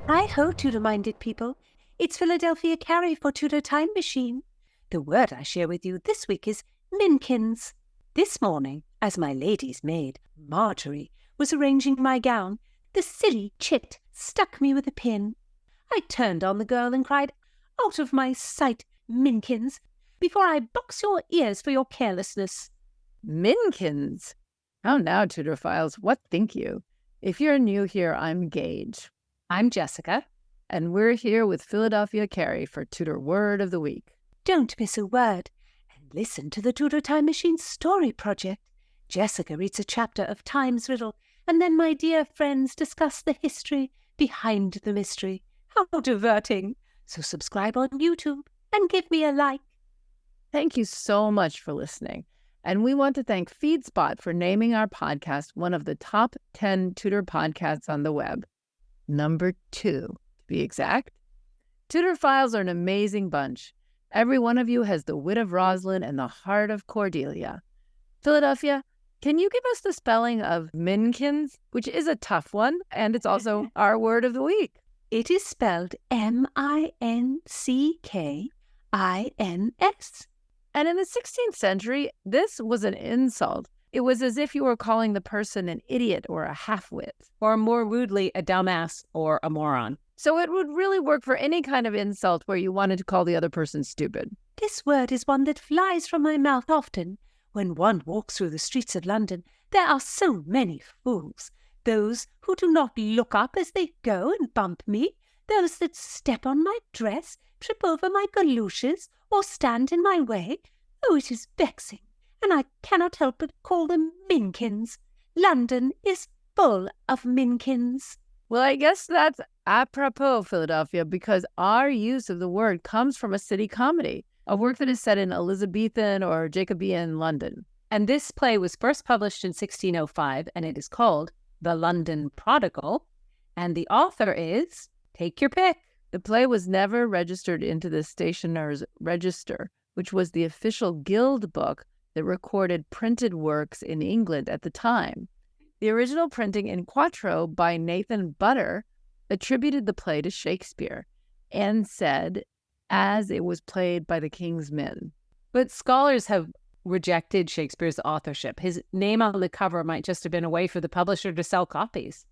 Hi-ho, Tudor-minded people. It's Philadelphia Carrie for Tudor Time Machine. The word I share with you this week is Minckins. This morning, as my lady's maid, Marjorie, was arranging my gown, the silly chit stuck me with a pin. I turned on the girl and cried, "Out of my sight, Minckins, before I box your ears for your carelessness." Minckins? How now, Tudorphiles, what think you? If you're new here, I'm Gage. I'm Jessica. And we're here with Philadelphia Carrie for Tudor Word of the Week. Don't miss a word, and listen to the Tudor Time Machine Story Project. Jessica reads a chapter of Time's Riddle, and then my dear friends discuss the history behind the mystery. How diverting! So subscribe on YouTube and give me a like. Thank you so much for listening. And we want to thank FeedSpot for naming our podcast one of the top 10 Tudor podcasts on the web. Number 2, to be exact. Tudorphiles are an amazing bunch. Every one of you has the wit of Rosalind and the heart of Cordelia. Philadelphia, can you give us the spelling of Minckins, which is a tough one, and it's also our word of the week? It is spelled Minckins. And in the 16th century, this was an insult. It was as if you were calling the person an idiot or a half-wit. Or more rudely, a dumbass or a moron. So it would really work for any kind of insult where you wanted to call the other person stupid. This word is one that flies from my mouth often. When one walks through the streets of London, there are so many fools. Those who do not look up as they go and bump me. Those that step on my dress, trip over my galooshes, or stand in my way. Oh, it is vexing, and I cannot help but call them Minckins. London is full of Minckins. Well, I guess that's apropos, Philadelphia, because our use of the word comes from a city comedy, a work that is set in Elizabethan or Jacobean London. And this play was first published in 1605, and it is called The London Prodigal. And the author is, take your pick. The play was never registered into the Stationers' Register, which was the official guild book that recorded printed works in England at the time. The original printing in quarto by Nathan Butter attributed the play to Shakespeare and said, as it was played by the king's men. But scholars have rejected Shakespeare's authorship. His name on the cover might just have been a way for the publisher to sell copies.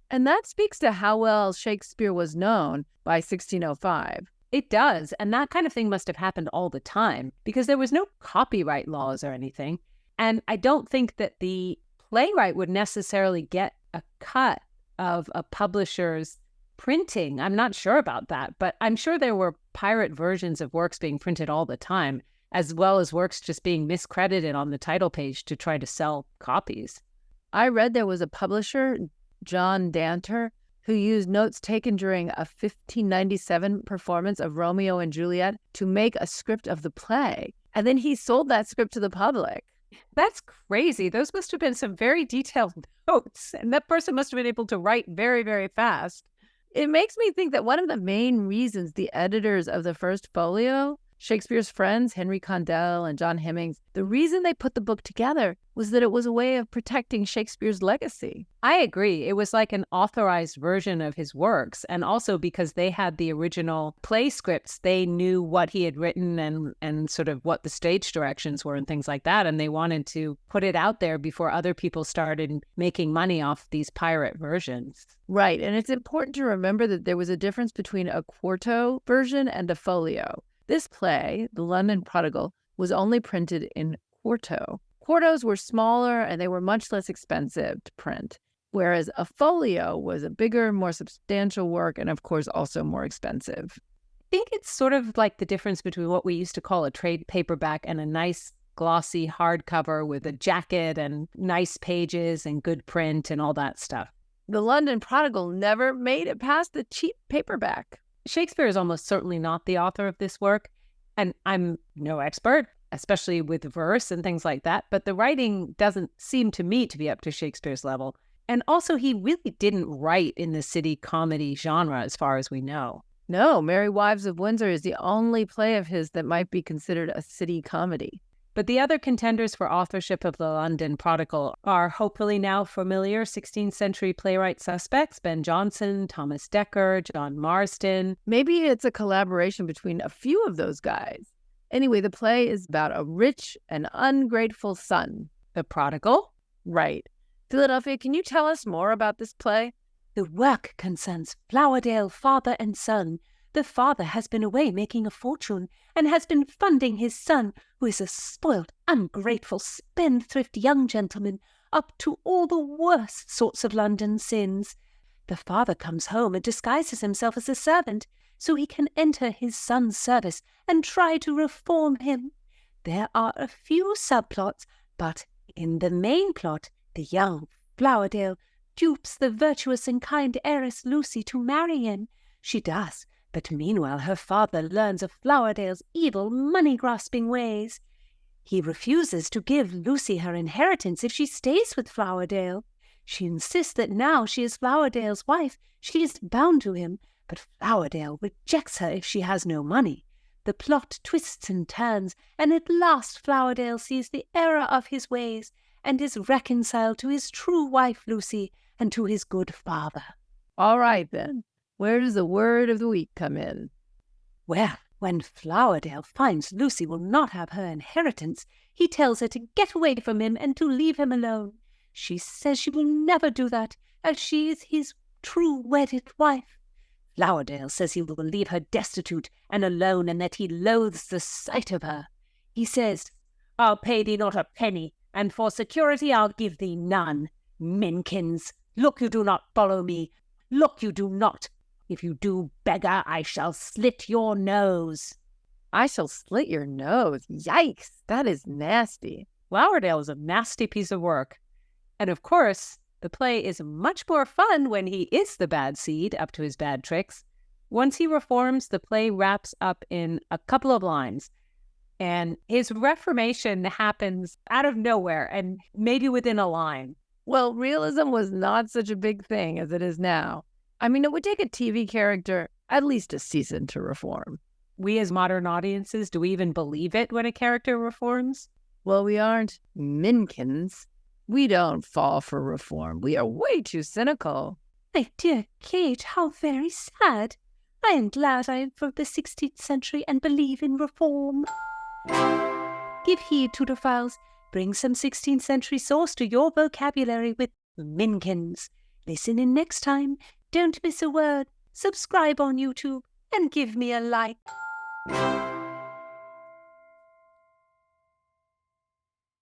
And that speaks to how well Shakespeare was known by 1605. It does, and that kind of thing must have happened all the time because there was no copyright laws or anything. And I don't think that the playwright would necessarily get a cut of a publisher's printing. I'm not sure about that, but I'm sure there were pirate versions of works being printed all the time, as well as works just being miscredited on the title page to try to sell copies. I read there was a publisher, John Danter, who used notes taken during a 1597 performance of Romeo and Juliet to make a script of the play. And then he sold that script to the public. That's crazy. Those must have been some very detailed notes. And that person must have been able to write very, very fast. It makes me think that one of the main reasons the editors of the first folio, Shakespeare's friends, Henry Condell and John Hemmings, the reason they put the book together was that it was a way of protecting Shakespeare's legacy. I agree. It was like an authorized version of his works. And also because they had the original play scripts, they knew what he had written and sort of what the stage directions were and things like that. And they wanted to put it out there before other people started making money off these pirate versions. Right. And it's important to remember that there was a difference between a quarto version and a folio. This play, The London Prodigal, was only printed in quarto. Quartos were smaller and they were much less expensive to print, whereas a folio was a bigger, more substantial work and, of course, also more expensive. I think it's sort of like the difference between what we used to call a trade paperback and a nice glossy hardcover with a jacket and nice pages and good print and all that stuff. The London Prodigal never made it past the cheap paperback. Shakespeare is almost certainly not the author of this work, and I'm no expert, especially with verse and things like that, but the writing doesn't seem to me to be up to Shakespeare's level. And also, he really didn't write in the city comedy genre, as far as we know. No, Merry Wives of Windsor is the only play of his that might be considered a city comedy. But the other contenders for authorship of the London Prodigal are hopefully now familiar 16th century playwright suspects: Ben Jonson, Thomas Dekker, John Marston. Maybe it's a collaboration between a few of those guys. Anyway, the play is about a rich and ungrateful son. The Prodigal? Right. Philadelphia, can you tell us more about this play? The work concerns Flowerdale, father and son. The father has been away making a fortune and has been funding his son, who is a spoilt, ungrateful, spendthrift young gentleman, up to all the worst sorts of London sins. The father comes home and disguises himself as a servant so he can enter his son's service and try to reform him. There are a few subplots, but in the main plot, the young Flowerdale dupes the virtuous and kind heiress Lucy to marry him. She does, but meanwhile her father learns of Flowerdale's evil, money-grasping ways. He refuses to give Lucy her inheritance if she stays with Flowerdale. She insists that now she is Flowerdale's wife, she is bound to him, but Flowerdale rejects her if she has no money. The plot twists and turns, and at last Flowerdale sees the error of his ways and is reconciled to his true wife Lucy and to his good father. All right, then. Where does the word of the week come in? Well, when Flowerdale finds Lucy will not have her inheritance, he tells her to get away from him and to leave him alone. She says she will never do that, as she is his true wedded wife. Flowerdale says he will leave her destitute and alone, and that he loathes the sight of her. He says, "I'll pay thee not a penny, and for security I'll give thee none. Minckins, look you do not follow me. Look you do not. If you do, beggar, I shall slit your nose." I shall slit your nose. Yikes, that is nasty. Flowerdale is a nasty piece of work. And of course, the play is much more fun when he is the bad seed up to his bad tricks. Once he reforms, the play wraps up in a couple of lines. And his reformation happens out of nowhere and maybe within a line. Well, realism was not such a big thing as it is now. I mean, it would take a TV character at least a season to reform. We as modern audiences, do we even believe it when a character reforms? Well, we aren't Minckins. We don't fall for reform. We are way too cynical. My dear Gage, how very sad. I am glad I am from the 16th century and believe in reform. Give heed, Tudorphiles. Bring some 16th century sauce to your vocabulary with Minckins. Listen in next time. Don't miss a word. Subscribe on YouTube and give me a like.